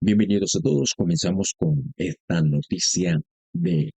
Bienvenidos a todos. Comenzamos con esta noticia de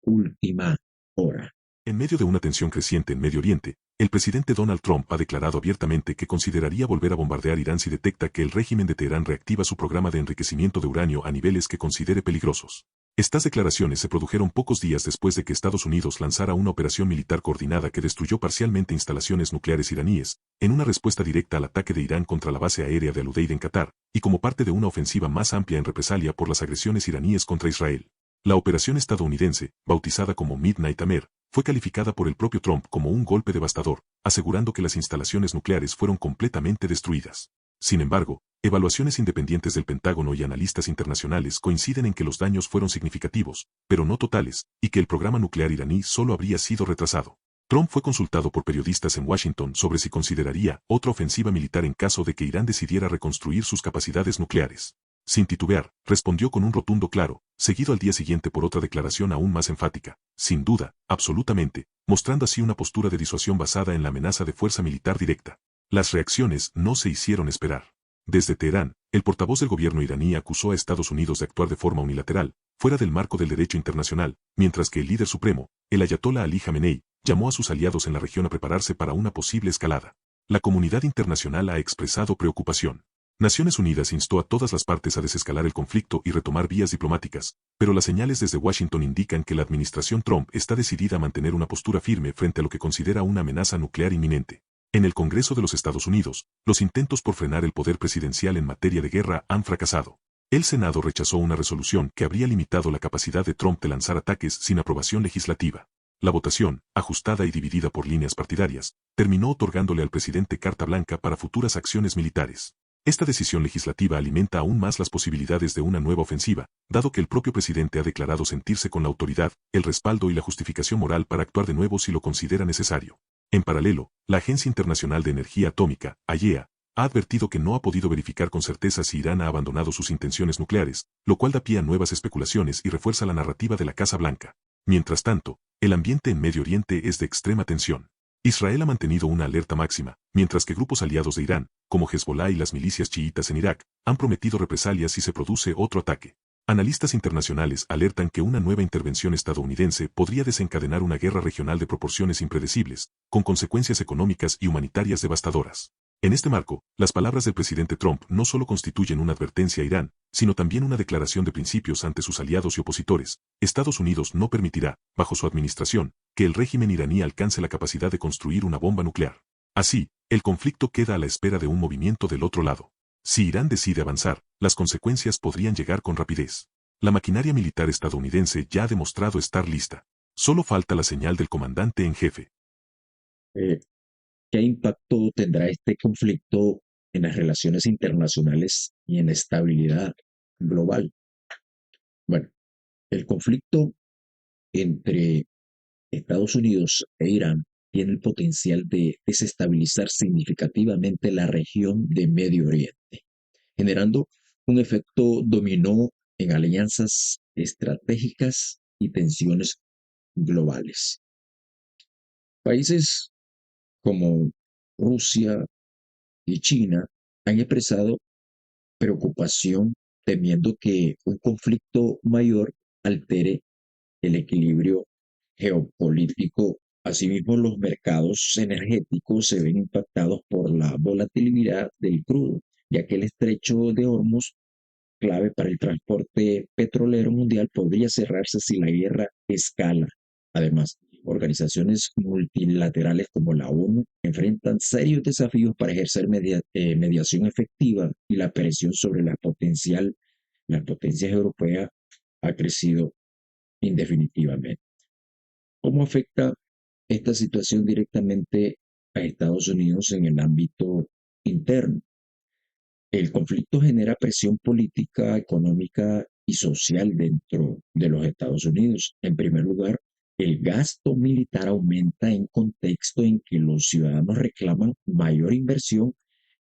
última hora. En medio de una tensión creciente en Medio Oriente, el presidente Donald Trump ha declarado abiertamente que consideraría volver a bombardear Irán si detecta que el régimen de Teherán reactiva su programa de enriquecimiento de uranio a niveles que considere peligrosos. Estas declaraciones se produjeron pocos días después de que Estados Unidos lanzara una operación militar coordinada que destruyó parcialmente instalaciones nucleares iraníes, en una respuesta directa al ataque de Irán contra la base aérea de Al-Udeid en Qatar, y como parte de una ofensiva más amplia en represalia por las agresiones iraníes contra Israel. La operación estadounidense, bautizada como Midnight Amer, fue calificada por el propio Trump como un golpe devastador, asegurando que las instalaciones nucleares fueron completamente destruidas. Sin embargo, evaluaciones independientes del Pentágono y analistas internacionales coinciden en que los daños fueron significativos, pero no totales, y que el programa nuclear iraní solo habría sido retrasado. Trump fue consultado por periodistas en Washington sobre si consideraría otra ofensiva militar en caso de que Irán decidiera reconstruir sus capacidades nucleares. Sin titubear, respondió con un rotundo claro, seguido al día siguiente por otra declaración aún más enfática, sin duda, absolutamente, mostrando así una postura de disuasión basada en la amenaza de fuerza militar directa. Las reacciones no se hicieron esperar. Desde Teherán, el portavoz del gobierno iraní acusó a Estados Unidos de actuar de forma unilateral, fuera del marco del derecho internacional, mientras que el líder supremo, el ayatolá Ali Jamenei, llamó a sus aliados en la región a prepararse para una posible escalada. La comunidad internacional ha expresado preocupación. Naciones Unidas instó a todas las partes a desescalar el conflicto y retomar vías diplomáticas, pero las señales desde Washington indican que la administración Trump está decidida a mantener una postura firme frente a lo que considera una amenaza nuclear inminente. En el Congreso de los Estados Unidos, los intentos por frenar el poder presidencial en materia de guerra han fracasado. El Senado rechazó una resolución que habría limitado la capacidad de Trump de lanzar ataques sin aprobación legislativa. La votación, ajustada y dividida por líneas partidarias, terminó otorgándole al presidente carta blanca para futuras acciones militares. Esta decisión legislativa alimenta aún más las posibilidades de una nueva ofensiva, dado que el propio presidente ha declarado sentirse con la autoridad, el respaldo y la justificación moral para actuar de nuevo si lo considera necesario. En paralelo, la Agencia Internacional de Energía Atómica, AIEA, ha advertido que no ha podido verificar con certeza si Irán ha abandonado sus intenciones nucleares, lo cual da pie a nuevas especulaciones y refuerza la narrativa de la Casa Blanca. Mientras tanto, el ambiente en Medio Oriente es de extrema tensión. Israel ha mantenido una alerta máxima, mientras que grupos aliados de Irán, como Hezbollah y las milicias chiitas en Irak, han prometido represalias si se produce otro ataque. Analistas internacionales alertan que una nueva intervención estadounidense podría desencadenar una guerra regional de proporciones impredecibles, con consecuencias económicas y humanitarias devastadoras. En este marco, las palabras del presidente Trump no solo constituyen una advertencia a Irán, sino también una declaración de principios ante sus aliados y opositores. Estados Unidos no permitirá, bajo su administración, que el régimen iraní alcance la capacidad de construir una bomba nuclear. Así, el conflicto queda a la espera de un movimiento del otro lado. Si Irán decide avanzar, las consecuencias podrían llegar con rapidez. La maquinaria militar estadounidense ya ha demostrado estar lista. Solo falta la señal del comandante en jefe. Eh, ¿Qué impacto tendrá este conflicto en las relaciones internacionales y en la estabilidad global? Bueno, el conflicto entre Estados Unidos e Irán tiene el potencial de desestabilizar significativamente la región de Medio Oriente, generando un efecto dominó en alianzas estratégicas y tensiones globales. Países como Rusia y China han expresado preocupación temiendo que un conflicto mayor altere el equilibrio geopolítico. Asimismo, los mercados energéticos se ven impactados por la volatilidad del crudo, ya que el estrecho de Hormuz, clave para el transporte petrolero mundial, podría cerrarse si la guerra escala. Además, organizaciones multilaterales como la ONU enfrentan serios desafíos para ejercer mediación efectiva, y la presión sobre las potencias europeas ha crecido indefinitivamente. ¿Cómo afecta esta situación directamente a Estados Unidos en el ámbito interno? El conflicto genera presión política, económica y social dentro de los Estados Unidos. En primer lugar, el gasto militar aumenta en contexto en que los ciudadanos reclaman mayor inversión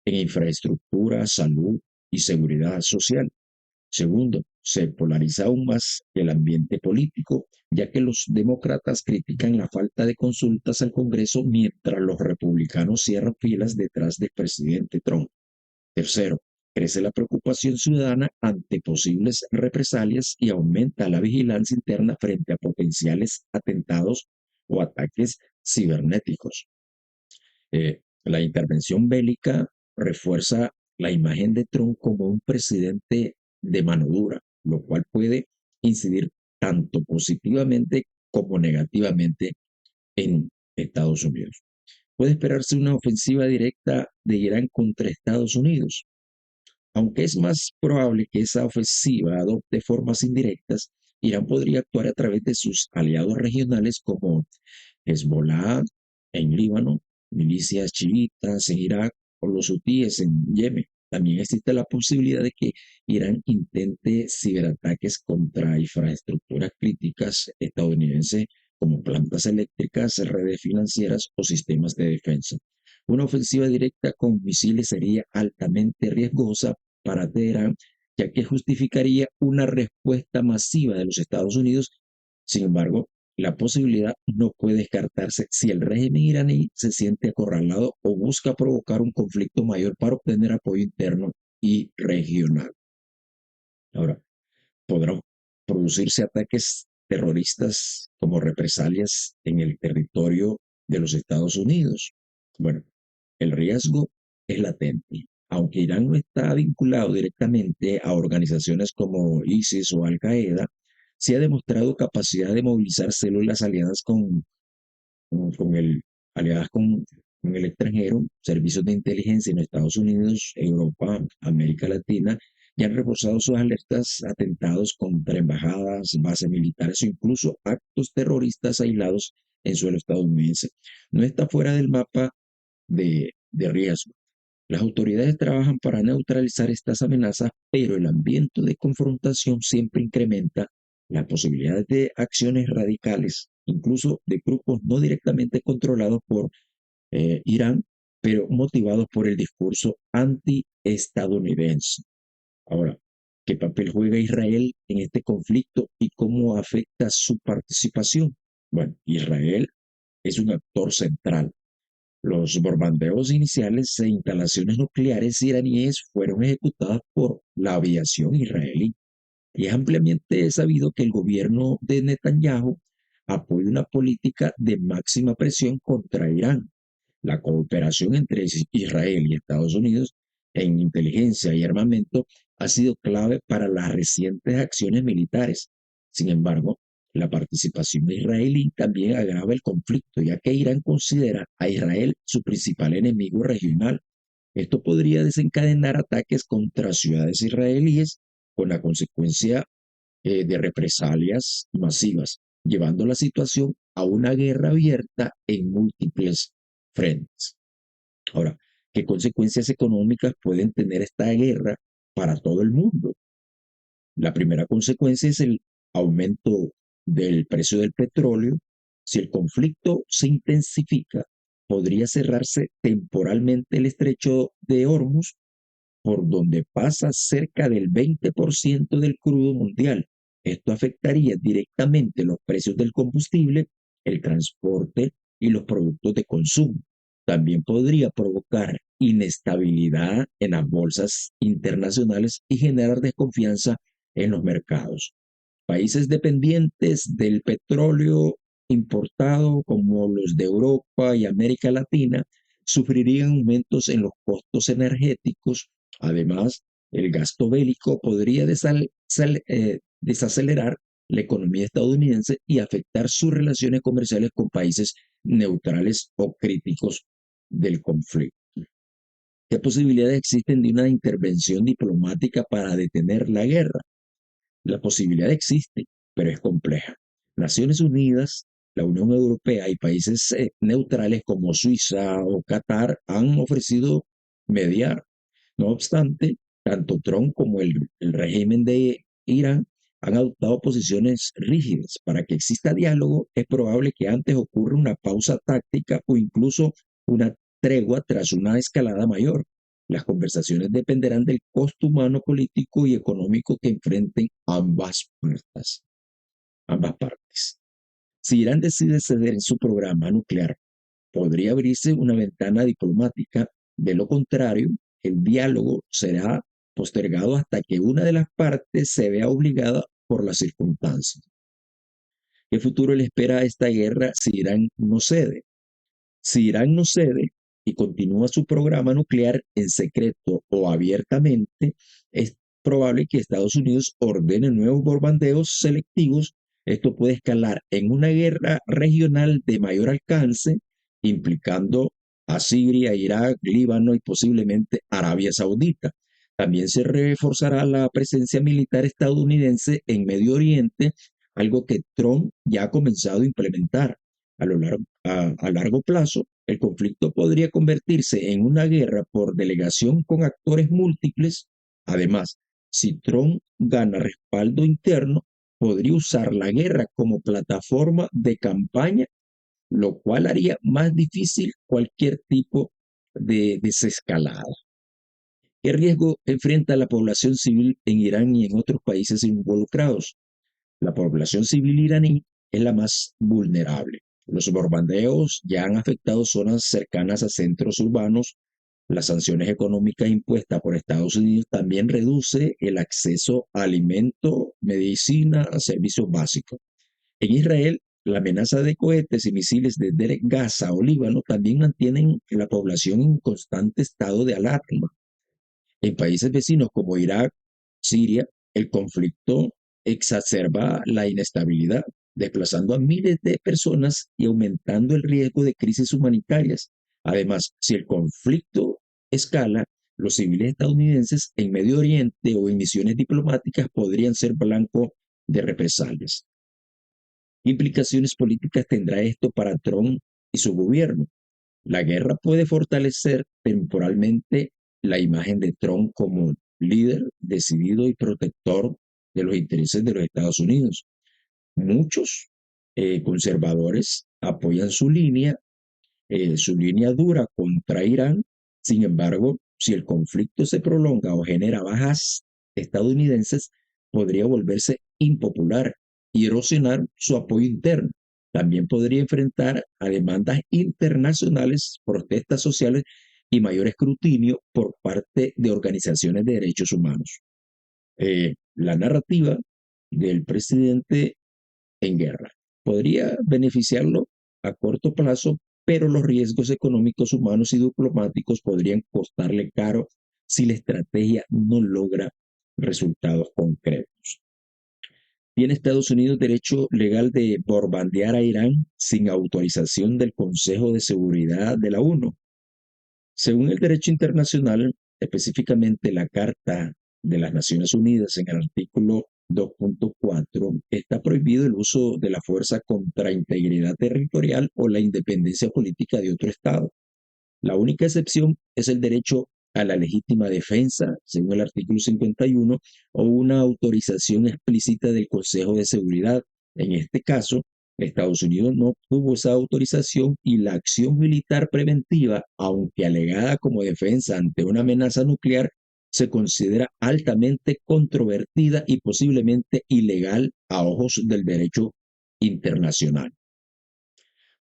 en infraestructura, salud y seguridad social. Segundo, se polariza aún más el ambiente político, ya que los demócratas critican la falta de consultas al Congreso mientras los republicanos cierran filas detrás del presidente Trump. Tercero, crece la preocupación ciudadana ante posibles represalias y aumenta la vigilancia interna frente a potenciales atentados o ataques cibernéticos. La intervención bélica refuerza la imagen de Trump como un presidente de mano dura, lo cual puede incidir tanto positivamente como negativamente en Estados Unidos. Puede esperarse una ofensiva directa de Irán contra Estados Unidos, aunque es más probable que esa ofensiva adopte formas indirectas. Irán podría actuar a través de sus aliados regionales como Hezbollah en Líbano, milicias chiitas en Irak o los hutíes en Yemen. También existe la posibilidad de que Irán intente ciberataques contra infraestructuras críticas estadounidenses como plantas eléctricas, redes financieras o sistemas de defensa. Una ofensiva directa con misiles sería altamente riesgosa para Teherán, ya que justificaría una respuesta masiva de los Estados Unidos. Sin embargo, la posibilidad no puede descartarse si el régimen iraní se siente acorralado o busca provocar un conflicto mayor para obtener apoyo interno y regional. Ahora, podrán producirse ataques terroristas como represalias en el territorio de los Estados Unidos. Bueno, el riesgo es latente. Aunque Irán no está vinculado directamente a organizaciones como ISIS o Al-Qaeda, sí ha demostrado capacidad de movilizar células con el, aliadas con el extranjero, servicios de inteligencia en Estados Unidos, Europa, América Latina, y han reforzado sus alertas a atentados contra embajadas, bases militares o incluso actos terroristas aislados en suelo estadounidense. No está fuera del mapa de riesgo. Las autoridades trabajan para neutralizar estas amenazas, pero el ambiente de confrontación siempre incrementa las posibilidades de acciones radicales, incluso de grupos no directamente controlados por Irán, pero motivados por el discurso anti-estadounidense. Ahora, ¿qué papel juega Israel en este conflicto y cómo afecta su participación? Bueno, Israel es un actor central. Los bombardeos iniciales e instalaciones nucleares iraníes fueron ejecutadas por la aviación israelí. Y es ampliamente sabido que el gobierno de Netanyahu apoya una política de máxima presión contra Irán. La cooperación entre Israel y Estados Unidos en inteligencia y armamento ha sido clave para las recientes acciones militares. Sin embargo, la participación israelí también agrava el conflicto, ya que Irán considera a Israel su principal enemigo regional. Esto podría desencadenar ataques contra ciudades israelíes con la consecuencia de represalias masivas, llevando la situación a una guerra abierta en múltiples frentes. Ahora, ¿qué consecuencias económicas pueden tener esta guerra para todo el mundo? La primera consecuencia es el aumento del precio del petróleo. Si el conflicto se intensifica, podría cerrarse temporalmente el estrecho de Hormuz, por donde pasa cerca del 20% del crudo mundial. Esto afectaría directamente los precios del combustible, el transporte y los productos de consumo. También podría provocar inestabilidad en las bolsas internacionales y generar desconfianza en los mercados. Países dependientes del petróleo importado, como los de Europa y América Latina, sufrirían aumentos en los costos energéticos. Además, el gasto bélico podría desacelerar la economía estadounidense y afectar sus relaciones comerciales con países neutrales o críticos del conflicto. ¿Qué posibilidades existen de una intervención diplomática para detener la guerra? La posibilidad existe, pero es compleja. Naciones Unidas, la Unión Europea y países neutrales como Suiza o Qatar han ofrecido mediar. No obstante, tanto Trump como el régimen de Irán han adoptado posiciones rígidas. Para que exista diálogo, es probable que antes ocurra una pausa táctica o incluso una tregua tras una escalada mayor. Las conversaciones dependerán del costo humano, político y económico que enfrenten ambas partes. Si Irán decide ceder en su programa nuclear, podría abrirse una ventana diplomática. De lo contrario, el diálogo será postergado hasta que una de las partes se vea obligada por las circunstancias. ¿Qué futuro le espera a esta guerra si Irán no cede? Si Irán no cede y continúa su programa nuclear en secreto o abiertamente, es probable que Estados Unidos ordene nuevos bombardeos selectivos. Esto puede escalar en una guerra regional de mayor alcance, implicando a Siria, Irak, Líbano y posiblemente Arabia Saudita. También se reforzará la presencia militar estadounidense en Medio Oriente, algo que Trump ya ha comenzado a implementar. A largo plazo, el conflicto podría convertirse en una guerra por delegación con actores múltiples. Además, si Trump gana respaldo interno, podría usar la guerra como plataforma de campaña, lo cual haría más difícil cualquier tipo de desescalada. ¿Qué riesgo enfrenta la población civil en Irán y en otros países involucrados? La población civil iraní es la más vulnerable. Los bombardeos ya han afectado zonas cercanas a centros urbanos. Las sanciones económicas impuestas por Estados Unidos también reduce el acceso a alimento, medicina, a servicios básicos. En Israel, la amenaza de cohetes y misiles desde Gaza o Líbano también mantienen a la población en constante estado de alarma. En países vecinos como Irak, Siria, el conflicto exacerba la inestabilidad, desplazando a miles de personas y aumentando el riesgo de crisis humanitarias. Además, si el conflicto escala, los civiles estadounidenses en Medio Oriente o en misiones diplomáticas podrían ser blanco de represalias. ¿Qué implicaciones políticas tendrá esto para Trump y su gobierno? La guerra puede fortalecer temporalmente la imagen de Trump como líder decidido y protector de los intereses de los Estados Unidos. Muchos conservadores apoyan su línea dura contra Irán. Sin embargo, si el conflicto se prolonga o genera bajas estadounidenses, podría volverse impopular y erosionar su apoyo interno. También podría enfrentar a demandas internacionales, protestas sociales y mayor escrutinio por parte de organizaciones de derechos humanos. La narrativa del presidente en guerra podría beneficiarlo a corto plazo, pero los riesgos económicos, humanos y diplomáticos podrían costarle caro si la estrategia no logra resultados concretos. ¿Tiene Estados Unidos derecho legal de bombardear a Irán sin autorización del Consejo de Seguridad de la ONU? Según el derecho internacional, específicamente la Carta de las Naciones Unidas en el artículo 2.4, está prohibido el uso de la fuerza contra integridad territorial o la independencia política de otro Estado. La única excepción es el derecho a la legítima defensa, según el artículo 51, o una autorización explícita del Consejo de Seguridad. En este caso, Estados Unidos no tuvo esa autorización y la acción militar preventiva, aunque alegada como defensa ante una amenaza nuclear, se considera altamente controvertida y posiblemente ilegal a ojos del derecho internacional.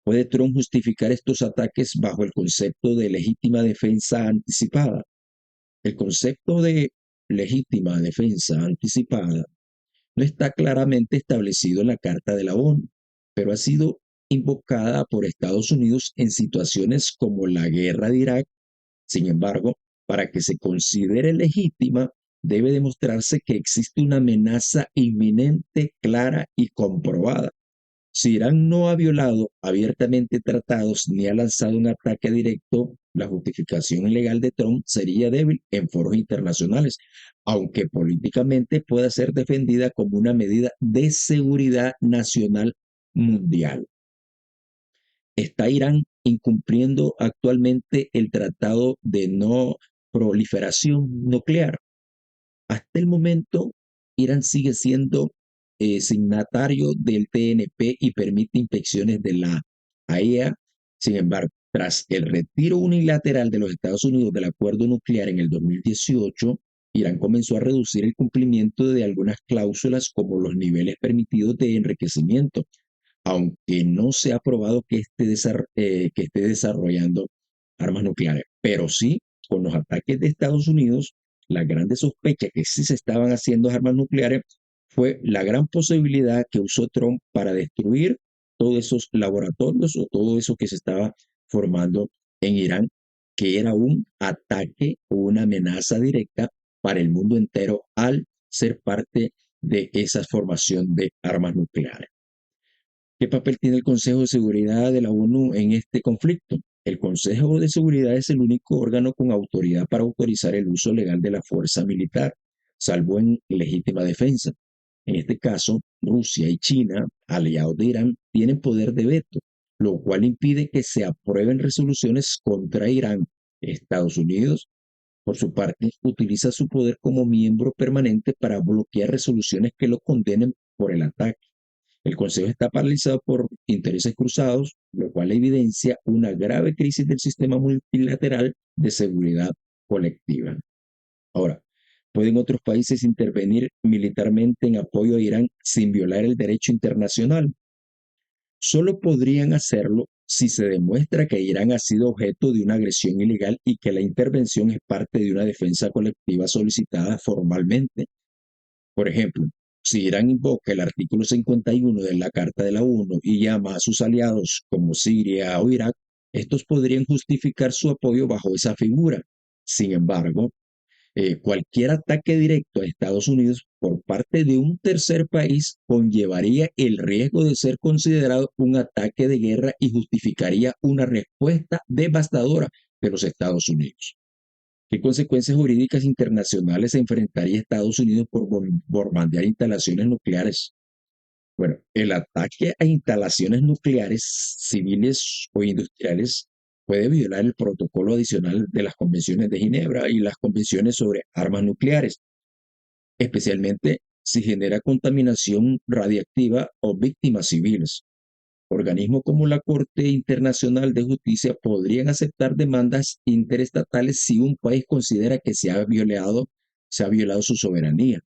¿Puede Trump justificar estos ataques bajo el concepto de legítima defensa anticipada? El concepto de legítima defensa anticipada no está claramente establecido en la Carta de la ONU, pero ha sido invocada por Estados Unidos en situaciones como la guerra de Irak. Sin embargo, para que se considere legítima, debe demostrarse que existe una amenaza inminente, clara y comprobada. Si Irán no ha violado abiertamente tratados ni ha lanzado un ataque directo, la justificación legal de Trump sería débil en foros internacionales, aunque políticamente pueda ser defendida como una medida de seguridad nacional mundial. ¿Está Irán incumpliendo actualmente el Tratado de No Proliferación Nuclear? Hasta el momento, Irán sigue siendo signatario del TNP y permite inspecciones de la AEA. Sin embargo, tras el retiro unilateral de los Estados Unidos del acuerdo nuclear en el 2018, Irán comenzó a reducir el cumplimiento de algunas cláusulas como los niveles permitidos de enriquecimiento, aunque no se ha probado que esté desarrollando armas nucleares. Pero sí, con los ataques de Estados Unidos, las grandes sospechas que sí se estaban haciendo armas nucleares fue la gran posibilidad que usó Trump para destruir todos esos laboratorios o todo eso que se estaba formando en Irán, que era un ataque o una amenaza directa para el mundo entero al ser parte de esa formación de armas nucleares. ¿Qué papel tiene el Consejo de Seguridad de la ONU en este conflicto? El Consejo de Seguridad es el único órgano con autoridad para autorizar el uso legal de la fuerza militar, salvo en legítima defensa. En este caso, Rusia y China, aliados de Irán, tienen poder de veto, lo cual impide que se aprueben resoluciones contra Irán. Estados Unidos, por su parte, utiliza su poder como miembro permanente para bloquear resoluciones que lo condenen por el ataque. El Consejo está paralizado por intereses cruzados, lo cual evidencia una grave crisis del sistema multilateral de seguridad colectiva. Ahora, ¿pueden otros países intervenir militarmente en apoyo a Irán sin violar el derecho internacional? Solo podrían hacerlo si se demuestra que Irán ha sido objeto de una agresión ilegal y que la intervención es parte de una defensa colectiva solicitada formalmente. Por ejemplo, si Irán invoca el artículo 51 de la Carta de la ONU y llama a sus aliados como Siria o Irak, estos podrían justificar su apoyo bajo esa figura. Sin embargo, cualquier ataque directo a Estados Unidos por parte de un tercer país conllevaría el riesgo de ser considerado un ataque de guerra y justificaría una respuesta devastadora de los Estados Unidos. ¿Qué consecuencias jurídicas internacionales se enfrentaría Estados Unidos por bombardear instalaciones nucleares? Bueno, el ataque a instalaciones nucleares civiles o industriales puede violar el protocolo adicional de las convenciones de Ginebra y las convenciones sobre armas nucleares, especialmente si genera contaminación radiactiva o víctimas civiles. Organismos como la Corte Internacional de Justicia podrían aceptar demandas interestatales si un país considera que se ha violado su soberanía.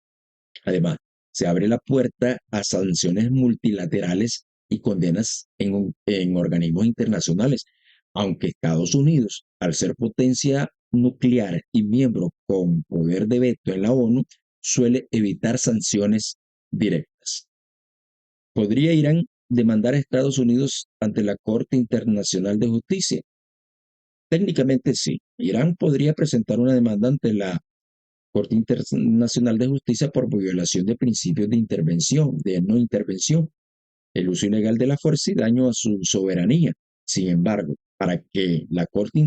Además, se abre la puerta a sanciones multilaterales y condenas en organismos internacionales, aunque Estados Unidos, al ser potencia nuclear y miembro con poder de veto en la ONU, suele evitar sanciones directas. ¿Podría Irán demandar a Estados Unidos ante la Corte Internacional de Justicia? Técnicamente sí. Irán podría presentar una demanda ante la Corte Internacional de Justicia por violación de principios de no intervención, el uso ilegal de la fuerza y daño a su soberanía. Sin embargo, para que la Corte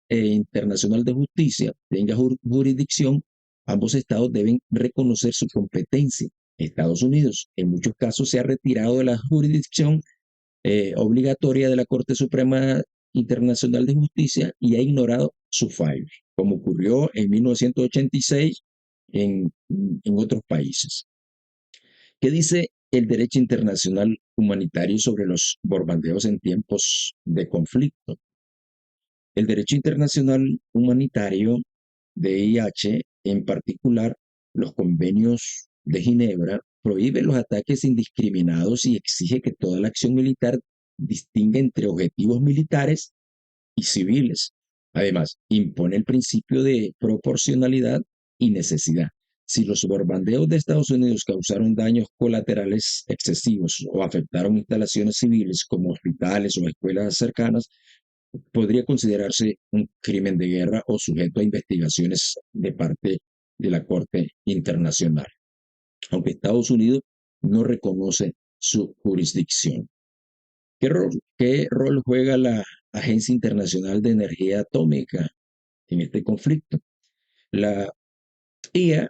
Internacional de Justicia tenga jurisdicción, ambos estados deben reconocer su competencia. Estados Unidos, en muchos casos, se ha retirado de la jurisdicción obligatoria de la Corte Suprema Internacional de Justicia y ha ignorado sus fallos, como ocurrió en 1986 en otros países. ¿Qué dice el derecho internacional humanitario sobre los bombardeos en tiempos de conflicto? El derecho internacional humanitario, DIH, en particular los convenios de Ginebra, prohíbe los ataques indiscriminados y exige que toda la acción militar distinga entre objetivos militares y civiles. Además, impone el principio de proporcionalidad y necesidad. Si los bombardeos de Estados Unidos causaron daños colaterales excesivos o afectaron instalaciones civiles como hospitales o escuelas cercanas, podría considerarse un crimen de guerra o sujeto a investigaciones de parte de la Corte Internacional, aunque Estados Unidos no reconoce su jurisdicción. ¿Qué rol juega la Agencia Internacional de Energía Atómica en este conflicto? La IA,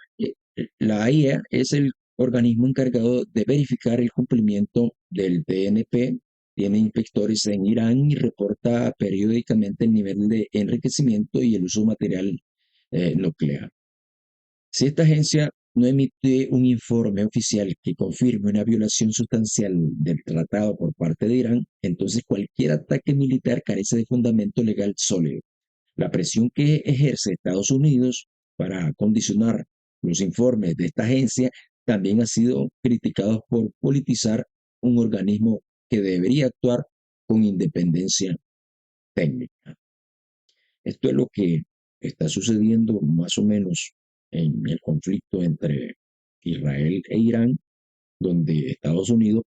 la AIEA es el organismo encargado de verificar el cumplimiento del TNP, tiene inspectores en Irán y reporta periódicamente el nivel de enriquecimiento y el uso material nuclear. Si esta agencia no emite un informe oficial que confirme una violación sustancial del tratado por parte de Irán, entonces cualquier ataque militar carece de fundamento legal sólido. La presión que ejerce Estados Unidos para condicionar los informes de esta agencia también ha sido criticado por politizar un organismo que debería actuar con independencia técnica. Esto es lo que está sucediendo más o menos en el conflicto entre Israel e Irán, donde Estados Unidos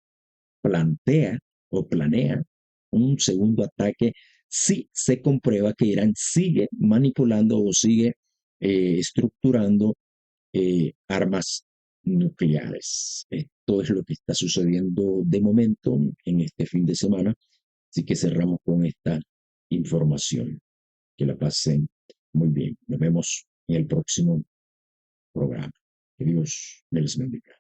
plantea o planea un segundo ataque si se comprueba que Irán sigue manipulando o sigue estructurando armas nucleares. Esto es lo que está sucediendo de momento en este fin de semana. Así que cerramos con esta información. Que la pasen muy bien. Nos vemos en el próximo programa. Que Dios me les bendiga.